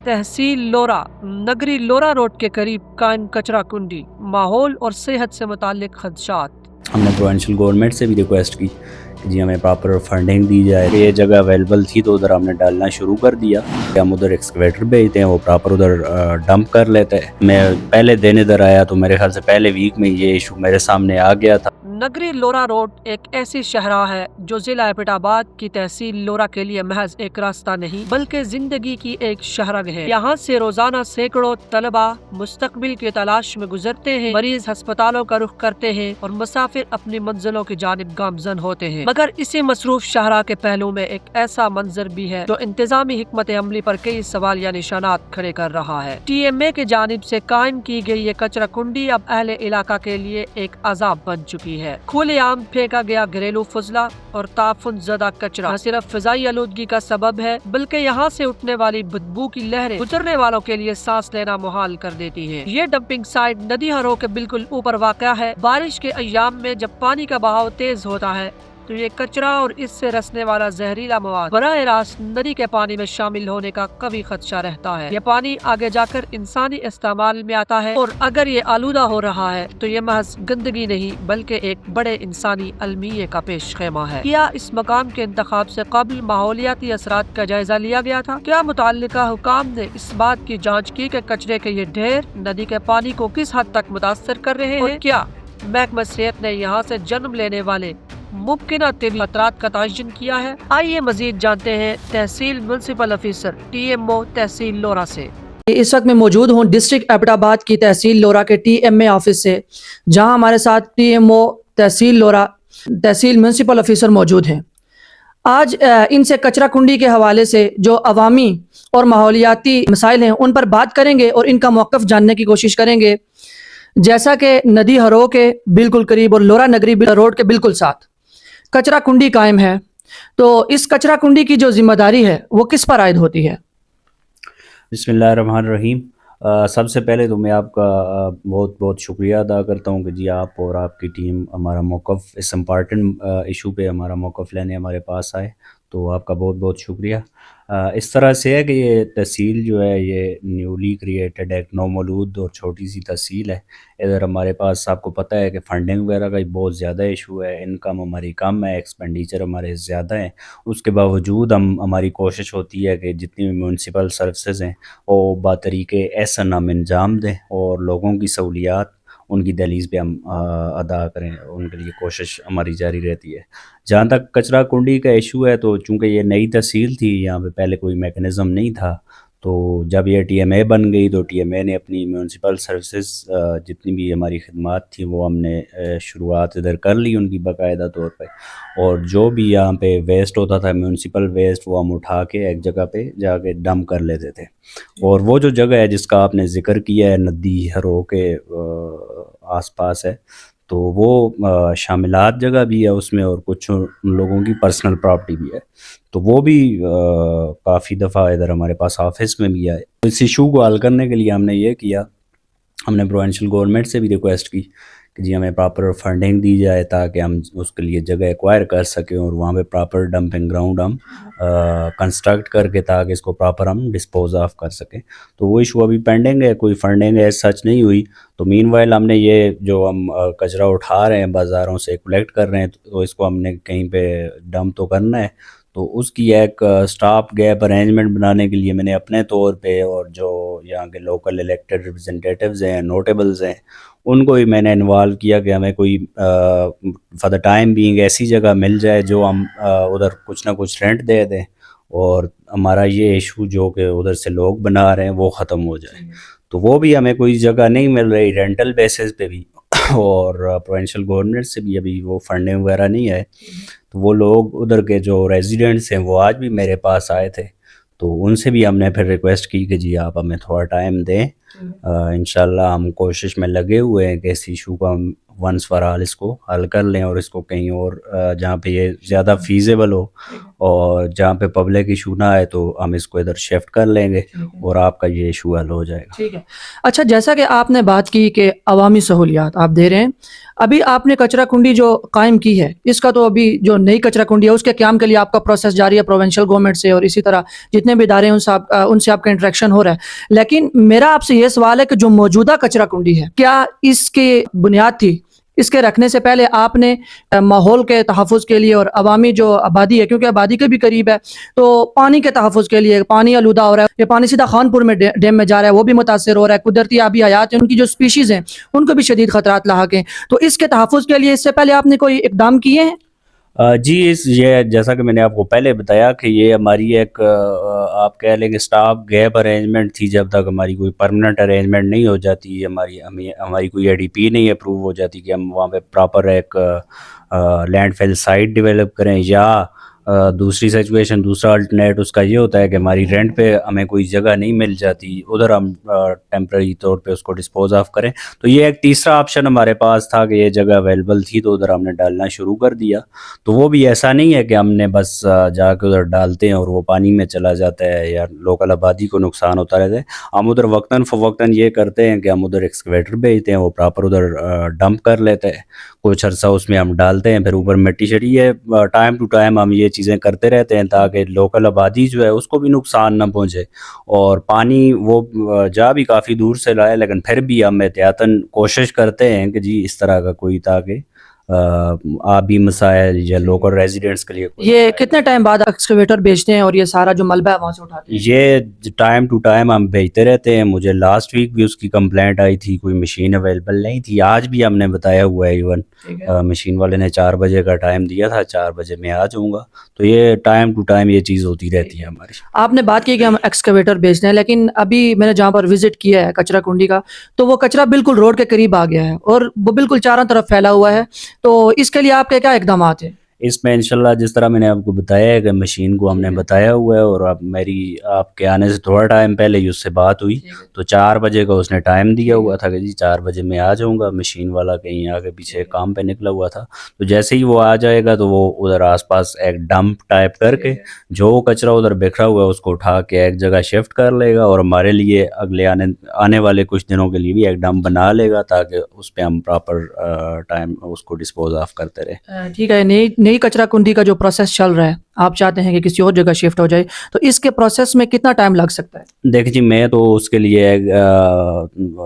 तहसील लोरा नगरी लोरा रोड के करीब कायम कचरा कुंडी, माहौल और सेहत से मुताल्लिक खदशात। हमने प्रोविंशियल गवर्नमेंट से भी रिक्वेस्ट की कि जी हमें प्रॉपर फंडिंग दी जाए। ये जगह अवेलेबल थी तो उधर हमने डालना शुरू कर दिया। हम उधर एक्सकवेटर भेजते हैं, वो प्रॉपर उधर डंप कर लेते हैं। मैं पहले दिन इधर आया तो मेरे ख्याल से पहले वीक में ये इशू मेरे सामने आ गया था। नगरी लोरा रोड एक ऐसी शहरा है जो जिला एबटाबाद की तहसील लोरा के लिए महज एक रास्ता नहीं बल्कि जिंदगी की एक शहरग है। यहाँ से रोजाना सैकड़ों तलबा मुस्तकबिल की तलाश में गुजरते हैं, मरीज अस्पतालों का रुख करते हैं और मुसाफिर अपनी मंजिलों की जानिब गामजन होते हैं। मगर इसी मसरूफ शहरा के पहलू में एक ऐसा मंजर भी है जो इंतजामी हिकमत अमली पर कई सवाल या निशानात खड़े कर रहा है। TMA की जानिब से कायम की गई ये कचरा कुंडी अब अहले इलाका के लिए एक अजाब बन चुकी है। खुलेआम फेंका गया घरेलू फजला और ताफुन ज़दा कचरा न सिर्फ फिजाई आलूदगी का सबब है बल्कि यहाँ से उठने वाली बदबू की लहरें गुजरने वालों के लिए सांस लेना मुहाल कर देती है। ये डंपिंग साइट नदी हरों के बिल्कुल ऊपर वाक़या है। बारिश के अय्याम में जब पानी का बहाव तेज होता है तो ये कचरा और इससे रसने वाला जहरीला मवाद बराह रास्त नदी के पानी में शामिल होने का कभी खदशा रहता है। ये पानी आगे जाकर इंसानी इस्तेमाल में आता है और अगर ये आलूदा हो रहा है तो ये महज गंदगी नहीं बल्कि एक बड़े इंसानी अलमिये का पेश खेमा है। क्या इस मकाम के इंतखाब से कबल माहौलियाती असरात का जायजा लिया गया था? क्या मुतल्लिका हुकाम ने इस बात की जाँच की कि कचरे के ये ढेर नदी के पानी को किस हद तक मुतासर कर रहे हैं? और क्या महकमा सेहत ने यहाँ से जन्म लेने वाले मुमकिन तिबी खतरात का तयन किया है? आइए मजीद जानते हैं तहसील म्युनिसिपल ऑफिसर TMO तहसील लोरा से। इस वक्त मैं मौजूद हूँ डिस्ट्रिक्ट एबटाबाद की तहसील लोरा के TMA ऑफिस से, जहाँ हमारे साथ TMO तहसील लोरा तहसील म्युनिसिपल ऑफिसर मौजूद हैं। आज इनसे कचरा कुंडी के हवाले से जो अवामी और माहौलियाती मसाइल हैं उन पर बात करेंगे और इनका मौक़िफ़ जानने की कोशिश करेंगे। जैसा कि नदी हरों के बिल्कुल करीब और लोरा नगरी रोड के बिल्कुल साथ कचरा कुंडी कायम है, तो इस कचरा कुंडी की जो जिम्मेदारी है वो किस पर आयद होती है? बिस्मिल्लाहिर्रहमानिर्रहीम। सबसे पहले तो मैं आपका बहुत बहुत शुक्रिया अदा करता हूँ कि जी आप और आपकी टीम हमारा मौक़िफ़ इस इम्पॉर्टेंट इशू पे हमारा मौक़िफ़ लेने हमारे पास आए, तो आपका बहुत बहुत शुक्रिया। इस तरह से है कि ये तहसील जो है ये न्यूली क्रिएटेड एक नौमौलूद और छोटी सी तहसील है। इधर हमारे पास आपको पता है कि फ़ंडिंग वगैरह का बहुत ज़्यादा इशू है, इनकम हमारी कम है, एक्सपेंडिचर हमारे ज़्यादा है। उसके बावजूद हमारी कोशिश होती है कि जितनी भी म्यूनसिपल सर्विसेज हैं वो बातरीके एहसन हम अंजाम दें और लोगों की सहूलियात उनकी दहलीज़ पे हम अदा करें, उनके लिए कोशिश हमारी जारी रहती है। जहाँ तक कचरा कुंडी का इशू है तो चूँकि ये नई तहसील थी, यहाँ पे पहले कोई मैकेनिज़्म नहीं था, तो जब ये TMA बन गई तो TMA ने अपनी म्यूनसिपल सर्विसेज जितनी भी हमारी खिदमात थी वो हमने शुरुआत इधर कर ली उनकी बाकायदा तौर पे। और जो भी यहाँ पे वेस्ट होता था म्यूनसिपल वेस्ट वो हम उठा के एक जगह पे जाके डंप कर लेते थे। और वो जो जगह है जिसका आपने ज़िक्र किया है नदी हरों के आसपास है, तो वो शामिलात जगह भी है उसमें और कुछ उन लोगों की पर्सनल प्रॉपर्टी भी है, तो वो भी काफ़ी दफ़ा इधर हमारे पास ऑफिस में भी आए। तो इस इशू को हल करने के लिए हमने ये किया, हमने प्रोविंशियल गवर्नमेंट से भी रिक्वेस्ट की कि जी हमें प्रॉपर फंडिंग दी जाए ताकि हम उसके लिए जगह एक्वायर कर सकें और वहाँ पे प्रॉपर डंपिंग ग्राउंड हम कंस्ट्रक्ट करके ताकि इसको प्रॉपर हम डिस्पोज ऑफ कर सकें। तो वो इशू अभी पेंडिंग है, कोई फंडिंग है सच नहीं हुई। तो मीनवाइल हमने ये जो हम कचरा उठा रहे हैं बाज़ारों से कलेक्ट कर रहे हैं तो इसको हमने कहीं पे डंप तो करना है, तो उसकी एक स्टॉप गैप अरेंजमेंट बनाने के लिए मैंने अपने तौर पे और जो यहाँ के लोकल इलेक्टेड रिप्रेजेंटेटिव्स हैं, नोटेबल्स हैं, उनको भी मैंने इन्वॉल्व किया कि हमें कोई फॉर द टाइम बीइंग ऐसी जगह मिल जाए जो हम उधर कुछ ना कुछ रेंट दे दें और हमारा ये इशू जो कि उधर से लोग बना रहे हैं वो ख़त्म हो जाए। तो वो भी हमें कोई जगह नहीं मिल रही रेंटल बेसिस पे भी और प्रोविंशियल गवर्नमेंट से भी अभी वो फंडिंग वगैरह नहीं है। तो वो लोग उधर के जो रेजिडेंट्स हैं वो आज भी मेरे पास आए थे, तो उनसे भी हमने फिर रिक्वेस्ट की कि जी आप हमें थोड़ा टाइम दें। इंशाल्लाह हम कोशिश में लगे हुए हैं कि इस इशू का हम ونس فار آل اس کو حل کر لیں اور اس کو کہیں اور جہاں پہ یہ زیادہ فیزیبل ہو اور جہاں پہ پبلک ایشو نہ آئے تو ہم اس کو ادھر شفٹ کر لیں گے اور آپ کا یہ ایشو حل ہو جائے گا. ٹھیک ہے. اچھا, جیسا کہ آپ نے بات کی کہ عوامی سہولیات آپ دے رہے ہیں, ابھی آپ نے کچرا کنڈی جو قائم کی ہے اس کا تو ابھی جو نئی کچرا کنڈی ہے اس کے قیام کے لیے آپ کا پروسیس جاری ہے پروونشل گورنمنٹ سے, اور اسی طرح جتنے بھی ادارے ہیں ان سے آپ کا انٹریکشن ہو رہا ہے. لیکن میرا آپ سے یہ سوال ہے کہ جو موجودہ کچرا کنڈی ہے کیا اس کی بنیاد تھی اس کے رکھنے سے پہلے آپ نے ماحول کے تحفظ کے لیے اور عوامی جو آبادی ہے, کیونکہ آبادی کے بھی قریب ہے, تو پانی کے تحفظ کے لیے, پانی آلودہ ہو رہا ہے, یہ پانی سیدھا خانپور میں ڈیم میں جا رہا ہے, وہ بھی متاثر ہو رہا ہے, قدرتی آبی حیات ہیں ان کی جو سپیشیز ہیں ان کو بھی شدید خطرات لاحق ہیں, تو اس کے تحفظ کے لیے اس سے پہلے آپ نے کوئی اقدام کیے ہیں؟ جی, یہ جیسا کہ میں نے آپ کو پہلے بتایا کہ یہ ہماری ایک آپ کہہ لیں گے اسٹاف گیپ ارینجمنٹ تھی, جب تک ہماری کوئی پرماننٹ ارینجمنٹ نہیں ہو جاتی, ہماری کوئی اے ڈی پی نہیں اپروو ہو جاتی کہ ہم وہاں پہ پراپر ایک لینڈ فل سائٹ ڈیولپ کریں, یا دوسری سچویشن دوسرا الٹرنیٹ اس کا یہ ہوتا ہے کہ ہماری رینٹ پہ ہمیں کوئی جگہ نہیں مل جاتی, ادھر ہم ٹیمپرری طور پہ اس کو ڈسپوز آف کریں. تو یہ ایک تیسرا آپشن ہمارے پاس تھا کہ یہ جگہ اویلیبل تھی تو ادھر ہم نے ڈالنا شروع کر دیا. تو وہ بھی ایسا نہیں ہے کہ ہم نے بس جا کے ادھر ڈالتے ہیں اور وہ پانی میں چلا جاتا ہے یا لوکل آبادی کو نقصان ہوتا رہتا ہے. ہم ادھر وقتاً فوقتاً یہ کرتے ہیں کہ ہم ادھر ایکسکیویٹر بھیجتے ہیں, وہ پراپر ادھر ڈمپ کر لیتے ہیں, کچھ عرصہ اس میں ہم ڈالتے ہیں, پھر اوپر مٹی شٹی ہے. ٹائم ٹو ٹائم ہم یہ چیزیں کرتے رہتے ہیں تاکہ لوکل آبادی جو ہے اس کو بھی نقصان نہ پہنچے. اور پانی وہ جا بھی کافی دور سے لائے, لیکن پھر بھی ہم احتیاطاً کوشش کرتے ہیں کہ جی اس طرح کا کوئی تاکہ آبی مسائل یا لوکل ریزیڈنٹس کے لیے یہ کتنے ٹائم بعد ایکسکیویٹر بیچتے ہیں اور یہ سارا جو ملبہ ہے وہاں سے اٹھاتے ہیں؟ یہ ٹائم ٹو ٹائم ہم بھیجتے رہتے ہیں. مجھے لاسٹ ویک بھی اس کی کمپلینٹ آئی تھی, کوئی مشین اویلیبل نہیں تھی. آج بھی ہم نے بتایا ہوا ہے, ایون مشین والے نے 4 بجے کا ٹائم دیا تھا, 4 بجے میں آ جاؤں گا. تو یہ ٹائم ٹو ٹائم یہ چیز ہوتی رہتی ہے ہماری. آپ نے بات کی کہ ہم ایکسکیویٹر بیچتے ہیں, لیکن ابھی میں نے جہاں پر وزٹ کیا ہے کچرا کنڈی کا, تو وہ کچرا بالکل روڈ کے قریب آ گیا ہے اور وہ بالکل چاروں طرف پھیلا ہوا ہے. تو اس کے لیے آپ کے کیا اقدامات ہیں؟ اس میں انشاءاللہ جس طرح میں نے آپ کو بتایا ہے کہ مشین کو ہم نے بتایا ہوا ہے, اور اب آپ کے آنے سے تھوڑا ٹائم پہلے ہی اس سے بات ہوئی, تو 4 بجے کا اس نے ٹائم دیا ہوا تھا کہ جی 4 بجے میں آ جاؤں گا. مشین والا کہیں آگے پیچھے کام پہ نکلا ہوا تھا, تو جیسے ہی وہ آ جائے گا تو وہ ادھر آس پاس ایک ڈمپ ٹائپ کر کے جو کچرا ادھر بکھرا ہوا ہے اس کو اٹھا کے ایک جگہ شفٹ کر لے گا, اور ہمارے لیے اگلے آنے والے کچھ دنوں کے لیے بھی ایک ڈمپ بنا لے گا تاکہ اس پہ ہم پراپر ٹائم اس کو ڈسپوز آف کرتے رہے. ٹھیک ہے. نئی کچرا کنڈی کا جو پروسیس چل رہا ہے, آپ چاہتے ہیں کہ کسی اور جگہ شفٹ ہو جائے, تو اس کے پروسیس میں کتنا ٹائم لگ سکتا ہے؟ دیکھ جی, میں تو اس کے لیے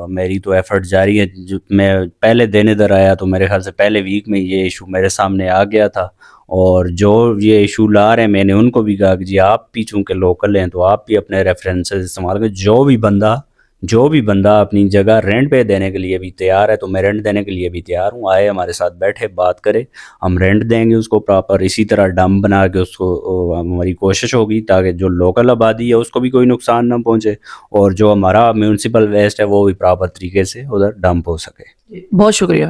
میری تو ایفرٹ جاری ہے. میں پہلے دن ادھر آیا تو میرے خیال سے پہلے ویک میں یہ ایشو میرے سامنے آ گیا تھا, اور جو یہ ایشو لا رہے ہیں میں نے ان کو بھی کہا کہ جی آپ بھی چونکہ لوکل ہیں تو آپ بھی اپنے ریفرنسز استعمال کریں. جو بھی بندہ اپنی جگہ رینٹ پہ دینے کے لیے بھی تیار ہے تو میں رینٹ دینے کے لیے بھی تیار ہوں. آئے ہمارے ساتھ بیٹھے بات کرے, ہم رینٹ دیں گے اس کو پراپر. اسی طرح ڈم بنا کے اس کو ہماری کوشش ہوگی تاکہ جو لوکل آبادی ہے اس کو بھی کوئی نقصان نہ پہنچے, اور جو ہمارا میونسپل ویسٹ ہے وہ بھی پراپر طریقے سے ادھر ڈمپ ہو سکے. بہت شکریہ.